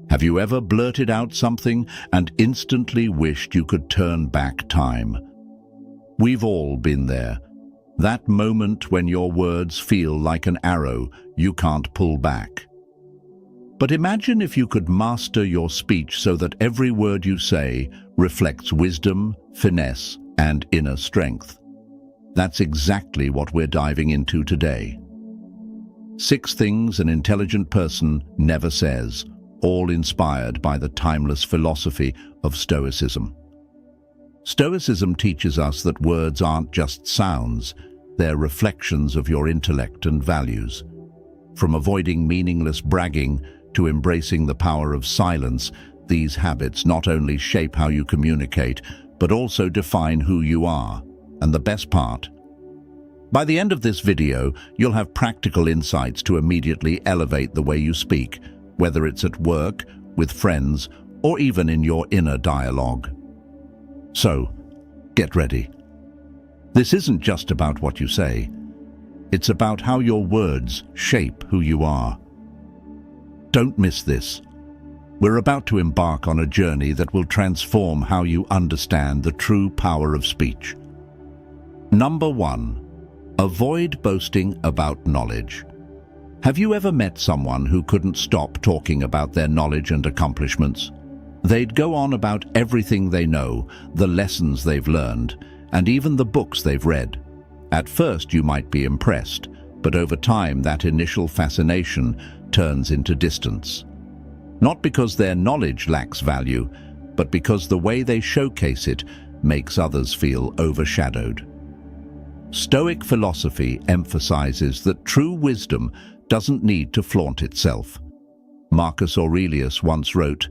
Have you ever blurted out something and instantly wished you could turn back time? We've all been there. That moment when your words feel like an arrow you can't pull back. But imagine if you could master your speech so that every word you say reflects wisdom, finesse, and inner strength. That's exactly what we're diving into today. 6 things an intelligent person never says, all inspired by the timeless philosophy of Stoicism. Stoicism teaches us that words aren't just sounds, they're reflections of your intellect and values. From avoiding meaningless bragging to embracing the power of silence, these habits not only shape how you communicate, but also define who you are. And the best part, by the end of this video, you'll have practical insights to immediately elevate the way you speak, whether it's at work, with friends, or even in your inner dialogue. So, get ready. This isn't just about what you say. It's about how your words shape who you are. Don't miss this. We're about to embark on a journey that will transform how you understand the true power of speech. Number 1. Avoid boasting about knowledge. Have you ever met someone who couldn't stop talking about their knowledge and accomplishments? They'd go on about everything they know, the lessons they've learned, and even the books they've read. At first you might be impressed, but over time that initial fascination turns into distance. Not because their knowledge lacks value, but because the way they showcase it makes others feel overshadowed. Stoic philosophy emphasizes that true wisdom doesn't need to flaunt itself. Marcus Aurelius once wrote,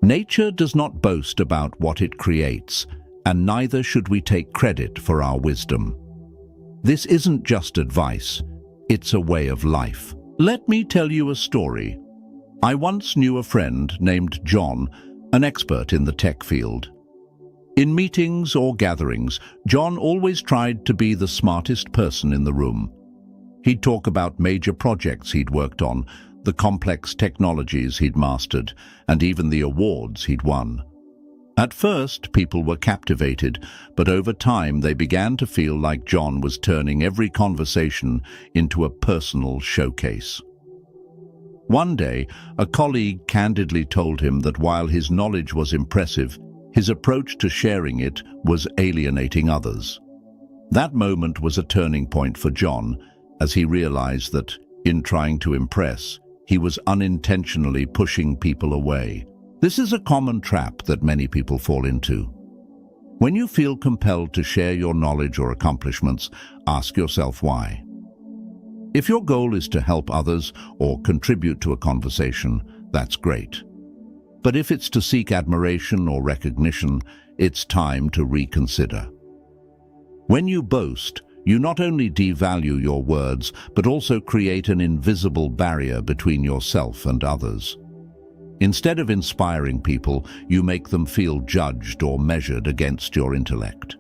"Nature does not boast about what it creates, and neither should we take credit for our wisdom." This isn't just advice, it's a way of life. Let me tell you a story. I once knew a friend named John, an expert in the tech field. In meetings or gatherings, John always tried to be the smartest person in the room. He'd talk about major projects he'd worked on, the complex technologies he'd mastered, and even the awards he'd won. At first, people were captivated, but over time they began to feel like John was turning every conversation into a personal showcase. One day, a colleague candidly told him that while his knowledge was impressive, his approach to sharing it was alienating others. That moment was a turning point for John, as he realized that, in trying to impress, he was unintentionally pushing people away. This is a common trap that many people fall into. When you feel compelled to share your knowledge or accomplishments, ask yourself why. If your goal is to help others or contribute to a conversation, that's great. But if it's to seek admiration or recognition, it's time to reconsider. When you boast, you not only devalue your words, but also create an invisible barrier between yourself and others. Instead of inspiring people, you make them feel judged or measured against your intellect.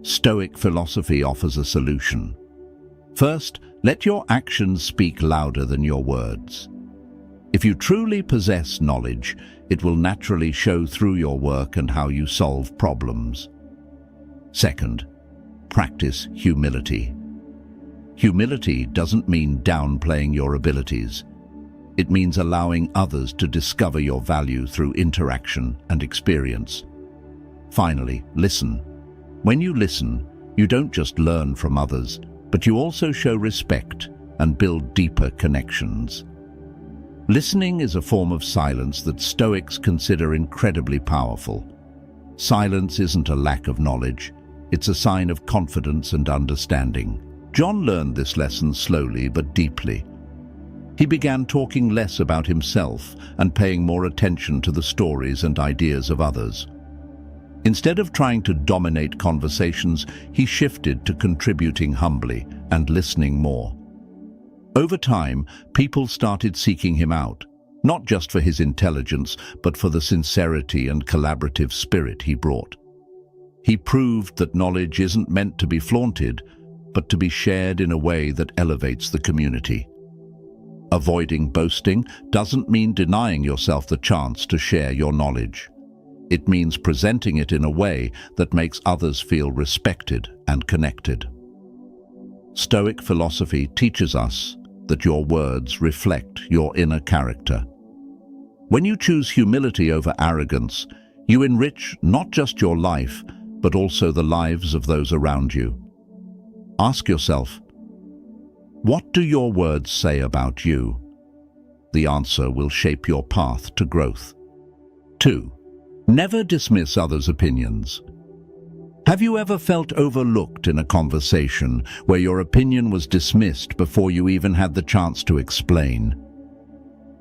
Stoic philosophy offers a solution. First, let your actions speak louder than your words. If you truly possess knowledge, it will naturally show through your work and how you solve problems. Second, practice humility. Humility doesn't mean downplaying your abilities. It means allowing others to discover your value through interaction and experience. Finally, listen. When you listen, you don't just learn from others, but you also show respect and build deeper connections. Listening is a form of silence that Stoics consider incredibly powerful. Silence isn't a lack of knowledge, it's a sign of confidence and understanding. John learned this lesson slowly but deeply. He began talking less about himself and paying more attention to the stories and ideas of others. Instead of trying to dominate conversations, he shifted to contributing humbly and listening more. Over time, people started seeking him out, not just for his intelligence, but for the sincerity and collaborative spirit he brought. He proved that knowledge isn't meant to be flaunted, but to be shared in a way that elevates the community. Avoiding boasting doesn't mean denying yourself the chance to share your knowledge. It means presenting it in a way that makes others feel respected and connected. Stoic philosophy teaches us that your words reflect your inner character. When you choose humility over arrogance, you enrich not just your life, but also the lives of those around you. Ask yourself, what do your words say about you? The answer will shape your path to growth. 2. Never dismiss others' opinions. Have you ever felt overlooked in a conversation where your opinion was dismissed before you even had the chance to explain?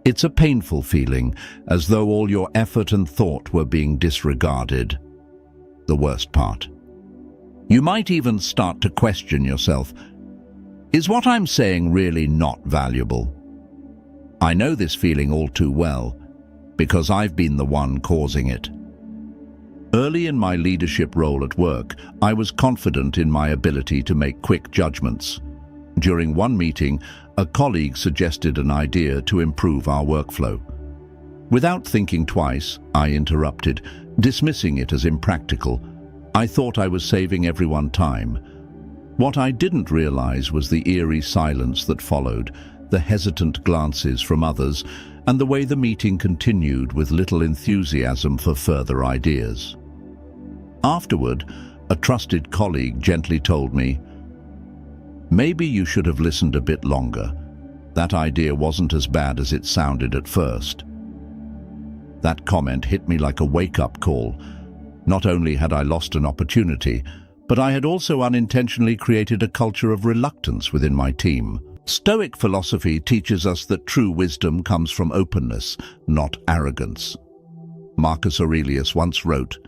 It's a painful feeling, as though all your effort and thought were being disregarded. The worst part. You might even start to question yourself. Is what I'm saying really not valuable? I know this feeling all too well, because I've been the one causing it. Early in my leadership role at work, I was confident in my ability to make quick judgments. During one meeting, a colleague suggested an idea to improve our workflow. Without thinking twice, I interrupted, dismissing it as impractical. I thought I was saving everyone time. What I didn't realize was the eerie silence that followed, the hesitant glances from others, and the way the meeting continued with little enthusiasm for further ideas. Afterward, a trusted colleague gently told me, "Maybe you should have listened a bit longer. That idea wasn't as bad as it sounded at first." That comment hit me like a wake-up call. Not only had I lost an opportunity, but I had also unintentionally created a culture of reluctance within my team. Stoic philosophy teaches us that true wisdom comes from openness, not arrogance. Marcus Aurelius once wrote,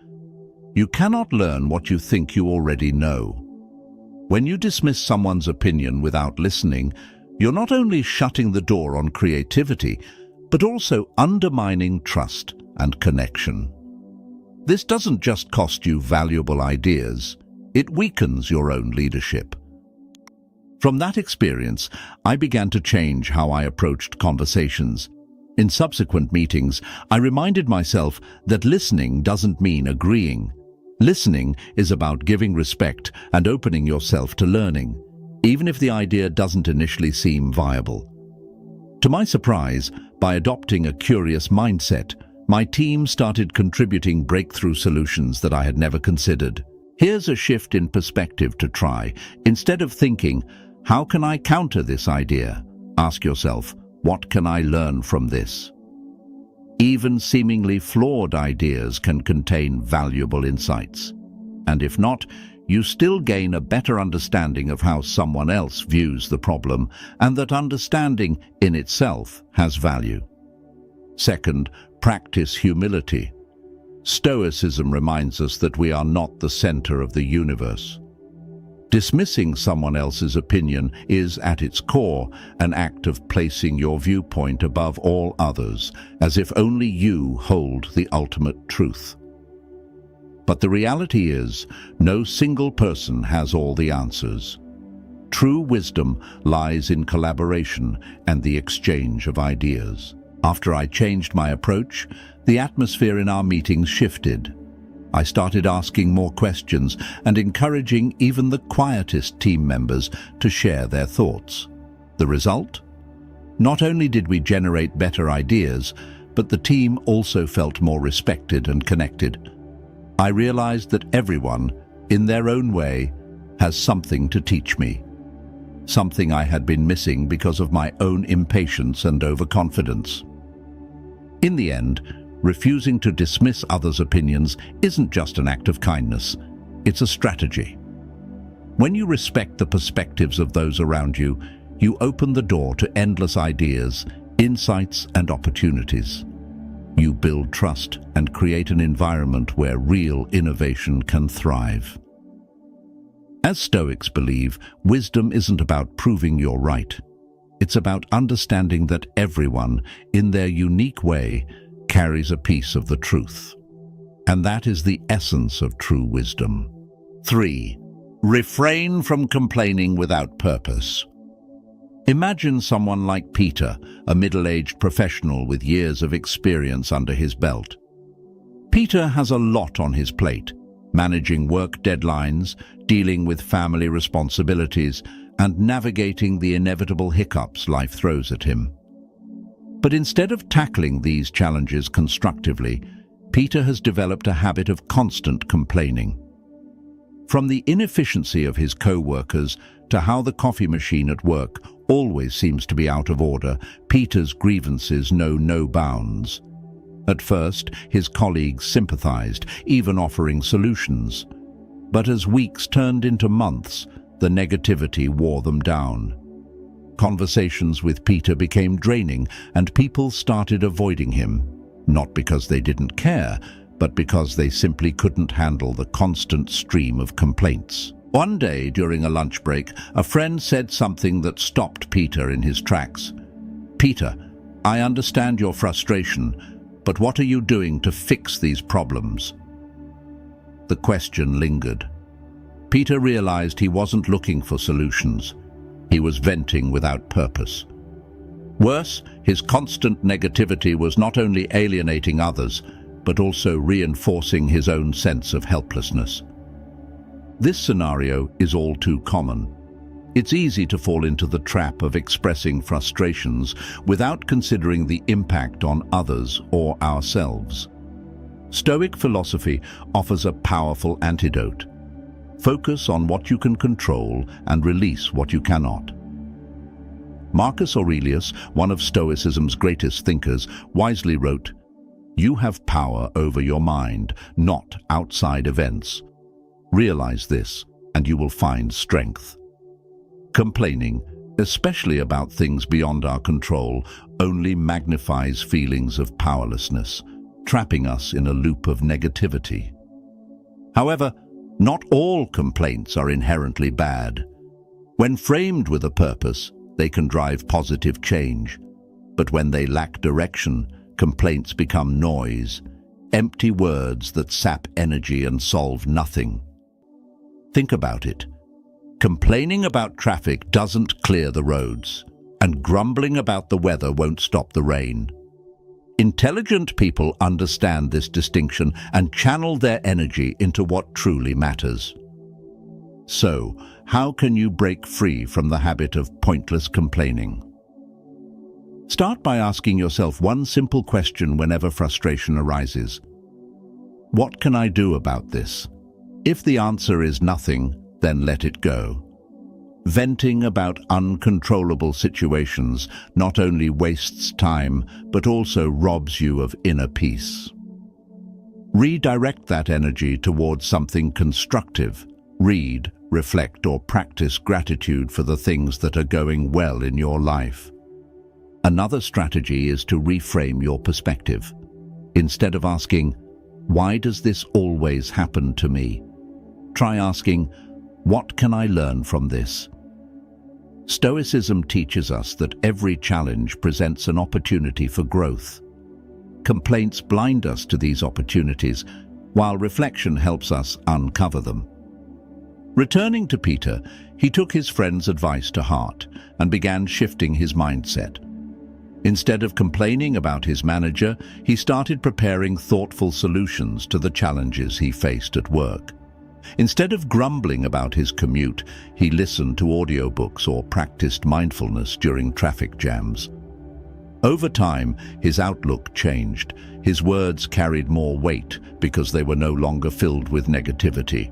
"You cannot learn what you think you already know." When you dismiss someone's opinion without listening, you're not only shutting the door on creativity, but also undermining trust and connection. This doesn't just cost you valuable ideas, it weakens your own leadership. From that experience, I began to change how I approached conversations. In subsequent meetings, I reminded myself that listening doesn't mean agreeing. Listening is about giving respect and opening yourself to learning, even if the idea doesn't initially seem viable. To my surprise, by adopting a curious mindset, my team started contributing breakthrough solutions that I had never considered. Here's a shift in perspective to try. Instead of thinking, "How can I counter this idea?" ask yourself, "What can I learn from this?" Even seemingly flawed ideas can contain valuable insights. And if not, you still gain a better understanding of how someone else views the problem, and that understanding in itself has value. Second, practice humility. Stoicism reminds us that we are not the center of the universe. Dismissing someone else's opinion is, at its core, an act of placing your viewpoint above all others, as if only you hold the ultimate truth. But the reality is, no single person has all the answers. True wisdom lies in collaboration and the exchange of ideas. After I changed my approach, the atmosphere in our meetings shifted. I started asking more questions and encouraging even the quietest team members to share their thoughts. The result? Not only did we generate better ideas, but the team also felt more respected and connected. I realized that everyone, in their own way, has something to teach me. Something I had been missing because of my own impatience and overconfidence. In the end, refusing to dismiss others' opinions isn't just an act of kindness, it's a strategy. When you respect the perspectives of those around you, you open the door to endless ideas, insights, and opportunities. You build trust and create an environment where real innovation can thrive. As Stoics believe, wisdom isn't about proving you're right. It's about understanding that everyone, in their unique way, carries a piece of the truth. And that is the essence of true wisdom. 3. Refrain from complaining without purpose. Imagine someone like Peter, a middle-aged professional with years of experience under his belt. Peter has a lot on his plate, managing work deadlines, dealing with family responsibilities, and navigating the inevitable hiccups life throws at him. But instead of tackling these challenges constructively, Peter has developed a habit of constant complaining. From the inefficiency of his co-workers to how the coffee machine at work always seems to be out of order, Peter's grievances know no bounds. At first, his colleagues sympathized, even offering solutions. But as weeks turned into months, the negativity wore them down. Conversations with Peter became draining, and people started avoiding him, not because they didn't care, but because they simply couldn't handle the constant stream of complaints. One day, during a lunch break, a friend said something that stopped Peter in his tracks. "Peter, I understand your frustration, but what are you doing to fix these problems?" The question lingered. Peter realized he wasn't looking for solutions. He was venting without purpose. Worse, his constant negativity was not only alienating others, but also reinforcing his own sense of helplessness. This scenario is all too common. It's easy to fall into the trap of expressing frustrations without considering the impact on others or ourselves. Stoic philosophy offers a powerful antidote. Focus on what you can control and release what you cannot. Marcus Aurelius, one of Stoicism's greatest thinkers, wisely wrote, "You have power over your mind, not outside events. Realize this, and you will find strength." Complaining, especially about things beyond our control, only magnifies feelings of powerlessness, trapping us in a loop of negativity. However, not all complaints are inherently bad. When framed with a purpose, they can drive positive change. But when they lack direction, complaints become noise, empty words that sap energy and solve nothing. Think about it. Complaining about traffic doesn't clear the roads, and grumbling about the weather won't stop the rain. Intelligent people understand this distinction and channel their energy into what truly matters. So, how can you break free from the habit of pointless complaining? Start by asking yourself one simple question whenever frustration arises. What can I do about this? If the answer is nothing, then let it go. Venting about uncontrollable situations not only wastes time, but also robs you of inner peace. Redirect that energy towards something constructive. Read, reflect, or practice gratitude for the things that are going well in your life. Another strategy is to reframe your perspective. Instead of asking, "Why does this always happen to me?" try asking, "What can I learn from this?" Stoicism teaches us that every challenge presents an opportunity for growth. Complaints blind us to these opportunities, while reflection helps us uncover them. Returning to Peter, he took his friend's advice to heart and began shifting his mindset. Instead of complaining about his manager, he started preparing thoughtful solutions to the challenges he faced at work. Instead of grumbling about his commute, he listened to audiobooks or practiced mindfulness during traffic jams. Over time, his outlook changed. His words carried more weight because they were no longer filled with negativity.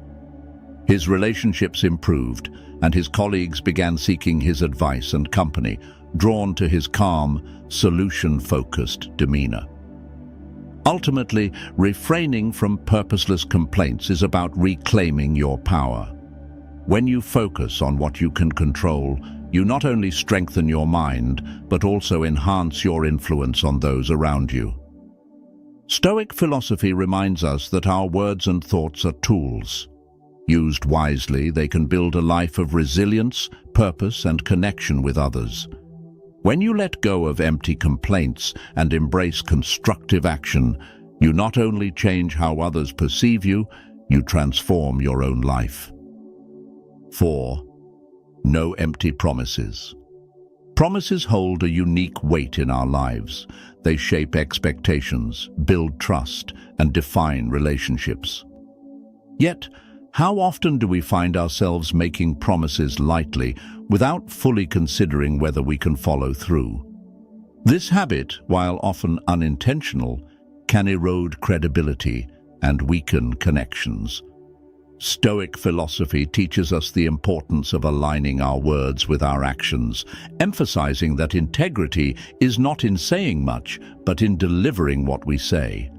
His relationships improved, and his colleagues began seeking his advice and company, drawn to his calm, solution-focused demeanor. Ultimately, refraining from purposeless complaints is about reclaiming your power. When you focus on what you can control, you not only strengthen your mind, but also enhance your influence on those around you. Stoic philosophy reminds us that our words and thoughts are tools. Used wisely, they can build a life of resilience, purpose, and connection with others. When you let go of empty complaints and embrace constructive action, you not only change how others perceive you, you transform your own life. 4. No empty promises. Promises hold a unique weight in our lives. They shape expectations, build trust, and define relationships. Yet, how often do we find ourselves making promises lightly without fully considering whether we can follow through? This habit, while often unintentional, can erode credibility and weaken connections. Stoic philosophy teaches us the importance of aligning our words with our actions, emphasizing that integrity is not in saying much, but in delivering what we say.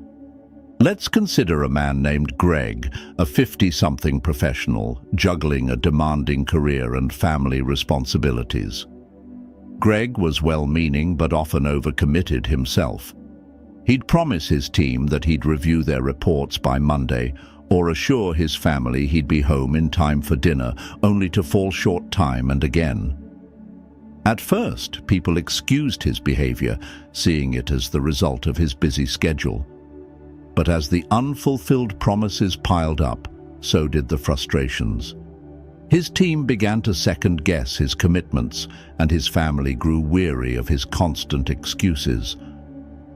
Let's consider a man named Greg, a 50-something professional, juggling a demanding career and family responsibilities. Greg was well-meaning but often overcommitted himself. He'd promise his team that he'd review their reports by Monday, or assure his family he'd be home in time for dinner, only to fall short time and again. At first, people excused his behavior, seeing it as the result of his busy schedule. But as the unfulfilled promises piled up, so did the frustrations. His team began to second-guess his commitments, and his family grew weary of his constant excuses.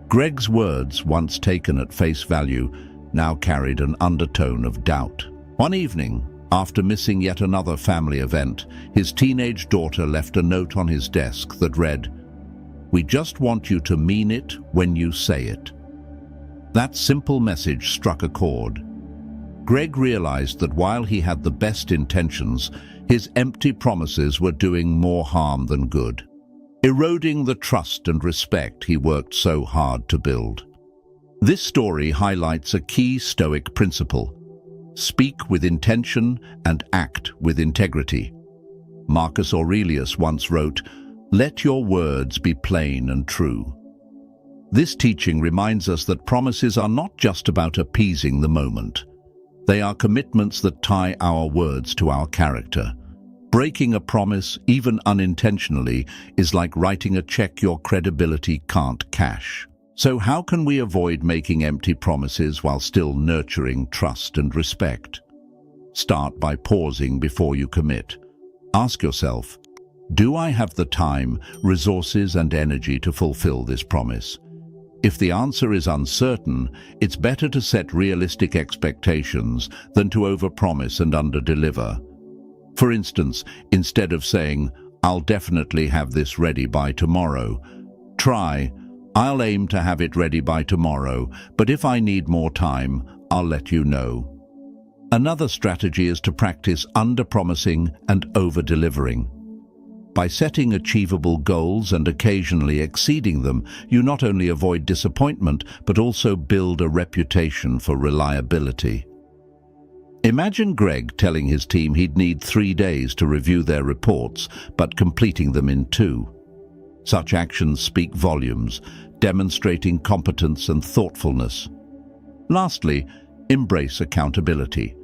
Greg's words, once taken at face value, now carried an undertone of doubt. One evening, after missing yet another family event, his teenage daughter left a note on his desk that read, "We just want you to mean it when you say it." That simple message struck a chord. Greg realized that while he had the best intentions, his empty promises were doing more harm than good, eroding the trust and respect he worked so hard to build. This story highlights a key Stoic principle: speak with intention and act with integrity. Marcus Aurelius once wrote, "Let your words be plain and true." This teaching reminds us that promises are not just about appeasing the moment. They are commitments that tie our words to our character. Breaking a promise, even unintentionally, is like writing a check your credibility can't cash. So how can we avoid making empty promises while still nurturing trust and respect? Start by pausing before you commit. Ask yourself, do I have the time, resources, and energy to fulfill this promise? If the answer is uncertain, it's better to set realistic expectations than to overpromise and underdeliver. For instance, instead of saying, "I'll definitely have this ready by tomorrow," try, "I'll aim to have it ready by tomorrow, but if I need more time, I'll let you know." Another strategy is to practice under-promising and over-delivering. By setting achievable goals and occasionally exceeding them, you not only avoid disappointment, but also build a reputation for reliability. Imagine Greg telling his team he'd need 3 days to review their reports, but completing them in 2. Such actions speak volumes, demonstrating competence and thoughtfulness. Lastly, embrace accountability.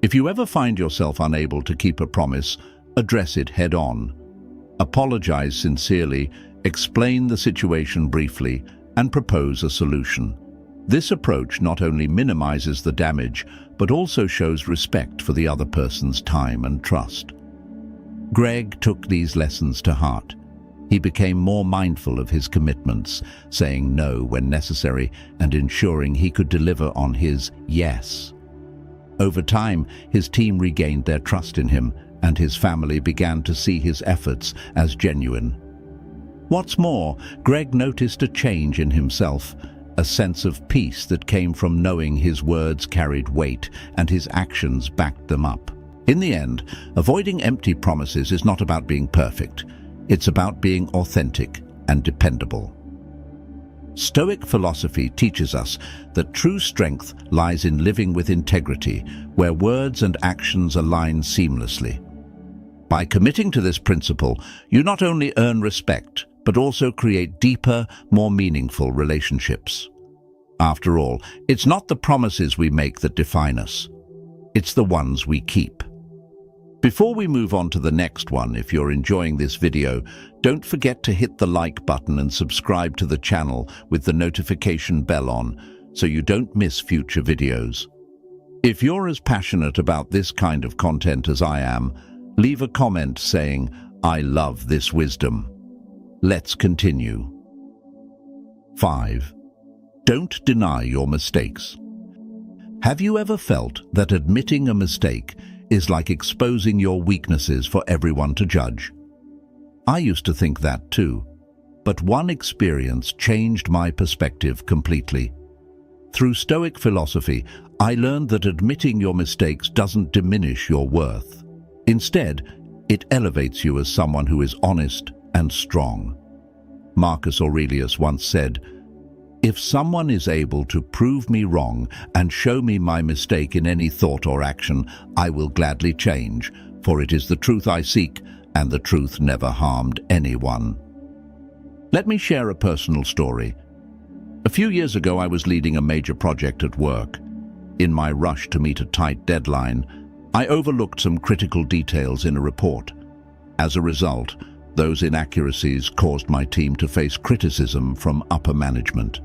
If you ever find yourself unable to keep a promise, address it head-on. Apologize sincerely, explain the situation briefly, and propose a solution. This approach not only minimizes the damage, but also shows respect for the other person's time and trust. Greg took these lessons to heart. He became more mindful of his commitments, saying no when necessary and ensuring he could deliver on his yes. Over time, his team regained their trust in him, and his family began to see his efforts as genuine. What's more, Greg noticed a change in himself, a sense of peace that came from knowing his words carried weight and his actions backed them up. In the end, avoiding empty promises is not about being perfect. It's about being authentic and dependable. Stoic philosophy teaches us that true strength lies in living with integrity, where words and actions align seamlessly. By committing to this principle, you not only earn respect, but also create deeper, more meaningful relationships. After all, it's not the promises we make that define us. It's the ones we keep. Before we move on to the next one, if you're enjoying this video, don't forget to hit the like button and subscribe to the channel with the notification bell on so you don't miss future videos. If you're as passionate about this kind of content as I am, leave a comment saying, "I love this wisdom." Let's continue. 5. Don't deny your mistakes. Have you ever felt that admitting a mistake is like exposing your weaknesses for everyone to judge? I used to think that too, but one experience changed my perspective completely. Through Stoic philosophy, I learned that admitting your mistakes doesn't diminish your worth. Instead, it elevates you as someone who is honest and strong. Marcus Aurelius once said, "If someone is able to prove me wrong and show me my mistake in any thought or action, I will gladly change, for it is the truth I seek, and the truth never harmed anyone." Let me share a personal story. A few years ago, I was leading a major project at work. In my rush to meet a tight deadline, I overlooked some critical details in a report. As a result, those inaccuracies caused my team to face criticism from upper management.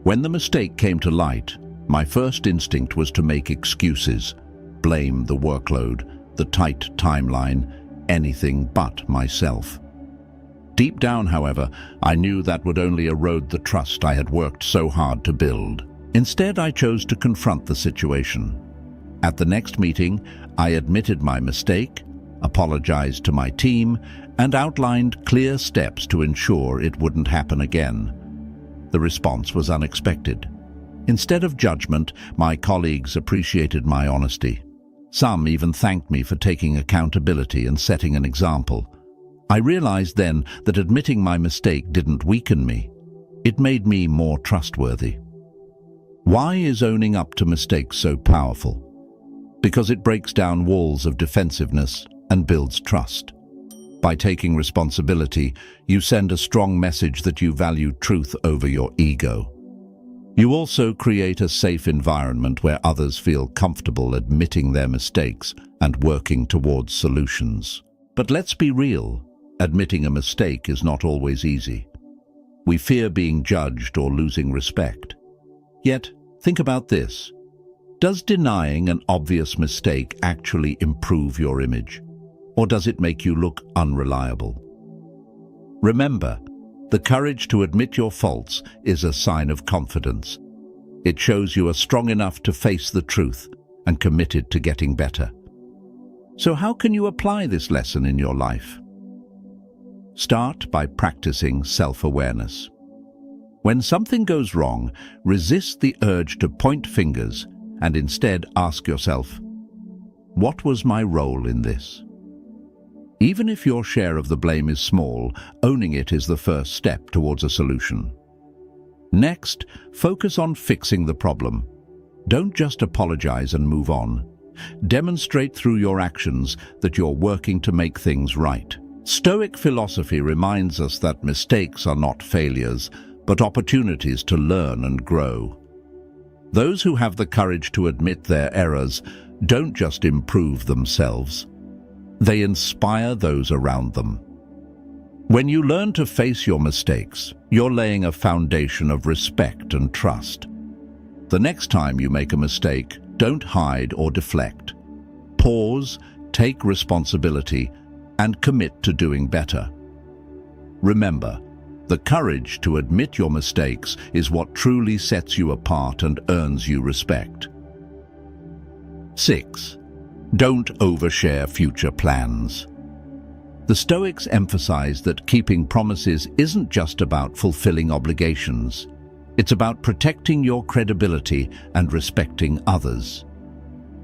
When the mistake came to light, my first instinct was to make excuses, blame the workload, the tight timeline, anything but myself. Deep down, however, I knew that would only erode the trust I had worked so hard to build. Instead, I chose to confront the situation. At the next meeting, I admitted my mistake, apologized to my team, and outlined clear steps to ensure it wouldn't happen again. The response was unexpected. Instead of judgment, my colleagues appreciated my honesty. Some even thanked me for taking accountability and setting an example. I realized then that admitting my mistake didn't weaken me. It made me more trustworthy. Why is owning up to mistakes so powerful? Because it breaks down walls of defensiveness and builds trust. By taking responsibility, you send a strong message that you value truth over your ego. You also create a safe environment where others feel comfortable admitting their mistakes and working towards solutions. But let's be real, admitting a mistake is not always easy. We fear being judged or losing respect. Yet, think about this. Does denying an obvious mistake actually improve your image? Or does it make you look unreliable? Remember, the courage to admit your faults is a sign of confidence. It shows you are strong enough to face the truth and committed to getting better. So how can you apply this lesson in your life? Start by practicing self-awareness. When something goes wrong, resist the urge to point fingers and instead ask yourself, what was my role in this? Even if your share of the blame is small, owning it is the first step towards a solution. Next, focus on fixing the problem. Don't just apologize and move on. Demonstrate through your actions that you're working to make things right. Stoic philosophy reminds us that mistakes are not failures, but opportunities to learn and grow. Those who have the courage to admit their errors don't just improve themselves. They inspire those around them. When you learn to face your mistakes, you're laying a foundation of respect and trust. The next time you make a mistake, don't hide or deflect. Pause, take responsibility, and commit to doing better. Remember, the courage to admit your mistakes is what truly sets you apart and earns you respect. 6. Don't overshare future plans. The Stoics emphasize that keeping promises isn't just about fulfilling obligations. It's about protecting your credibility and respecting others.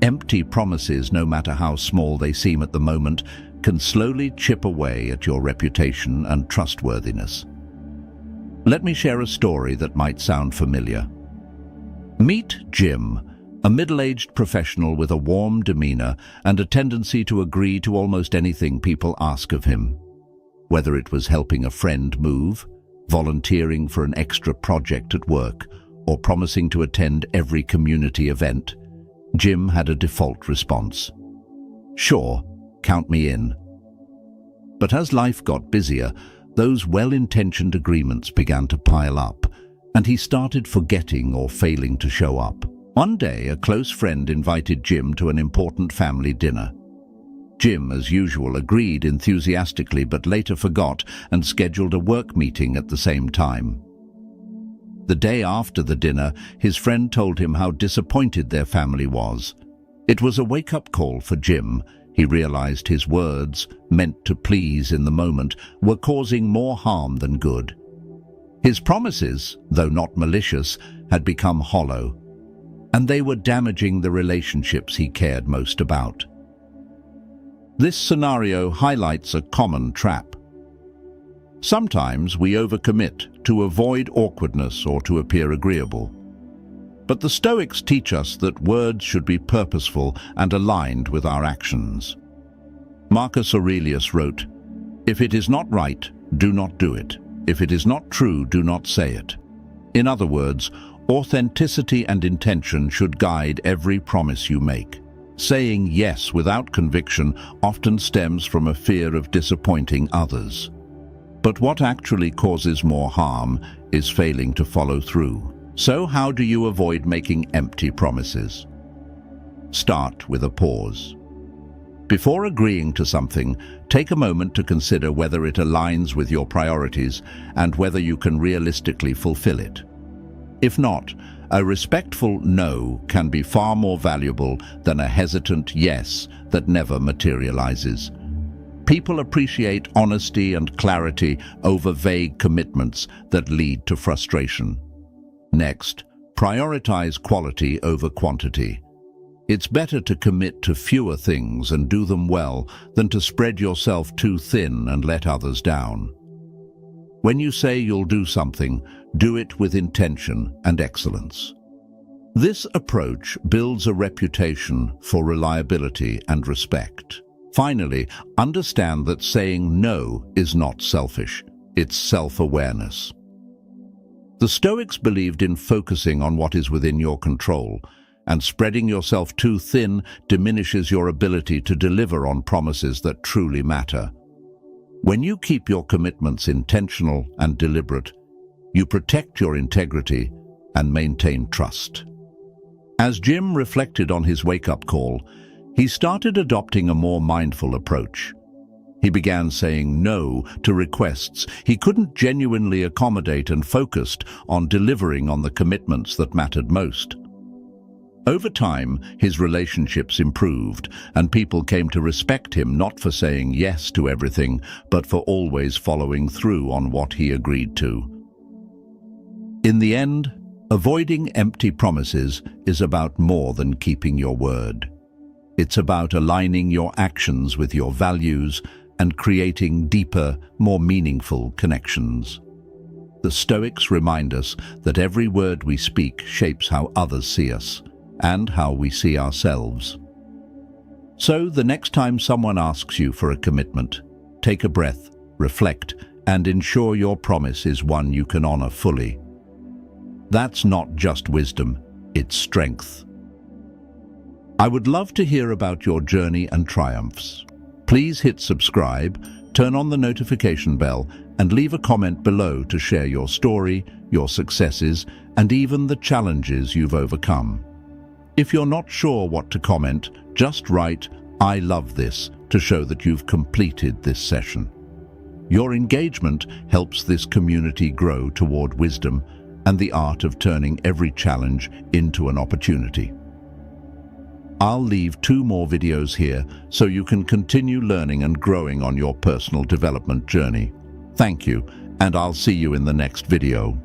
Empty promises, no matter how small they seem at the moment, can slowly chip away at your reputation and trustworthiness. Let me share a story that might sound familiar. Meet Jim, a middle-aged professional with a warm demeanor and a tendency to agree to almost anything people ask of him. Whether it was helping a friend move, volunteering for an extra project at work, or promising to attend every community event, Jim had a default response. Sure, count me in. But as life got busier, those well-intentioned agreements began to pile up, and he started forgetting or failing to show up. One day, a close friend invited Jim to an important family dinner. Jim, as usual, agreed enthusiastically but later forgot and scheduled a work meeting at the same time. The day after the dinner, his friend told him how disappointed their family was. It was a wake-up call for Jim. He realized his words, meant to please in the moment, were causing more harm than good. His promises, though not malicious, had become hollow, and they were damaging the relationships he cared most about. This scenario highlights a common trap. Sometimes we overcommit to avoid awkwardness or to appear agreeable. But the Stoics teach us that words should be purposeful and aligned with our actions. Marcus Aurelius wrote, "If it is not right, do not do it. If it is not true, do not say it." In other words, authenticity and intention should guide every promise you make. Saying yes without conviction often stems from a fear of disappointing others. But what actually causes more harm is failing to follow through. So how do you avoid making empty promises? Start with a pause. Before agreeing to something, take a moment to consider whether it aligns with your priorities and whether you can realistically fulfill it. If not, a respectful no can be far more valuable than a hesitant yes that never materializes. People appreciate honesty and clarity over vague commitments that lead to frustration. Next, prioritize quality over quantity. It's better to commit to fewer things and do them well than to spread yourself too thin and let others down. When you say you'll do something, do it with intention and excellence. This approach builds a reputation for reliability and respect. Finally, understand that saying no is not selfish. It's self-awareness. The Stoics believed in focusing on what is within your control, and spreading yourself too thin diminishes your ability to deliver on promises that truly matter. When you keep your commitments intentional and deliberate, you protect your integrity and maintain trust. As Jim reflected on his wake-up call, he started adopting a more mindful approach. He began saying no to requests he couldn't genuinely accommodate and focused on delivering on the commitments that mattered most. Over time, his relationships improved, and people came to respect him not for saying yes to everything, but for always following through on what he agreed to. In the end, avoiding empty promises is about more than keeping your word. It's about aligning your actions with your values and creating deeper, more meaningful connections. The Stoics remind us that every word we speak shapes how others see us and how we see ourselves. So the next time someone asks you for a commitment, take a breath, reflect, and ensure your promise is one you can honor fully. That's not just wisdom, it's strength. I would love to hear about your journey and triumphs. Please hit subscribe, turn on the notification bell, and leave a comment below to share your story, your successes, and even the challenges you've overcome. If you're not sure what to comment, just write, "I love this," to show that you've completed this session. Your engagement helps this community grow toward wisdom and the art of turning every challenge into an opportunity. I'll leave 2 more videos here so you can continue learning and growing on your personal development journey. Thank you, and I'll see you in the next video.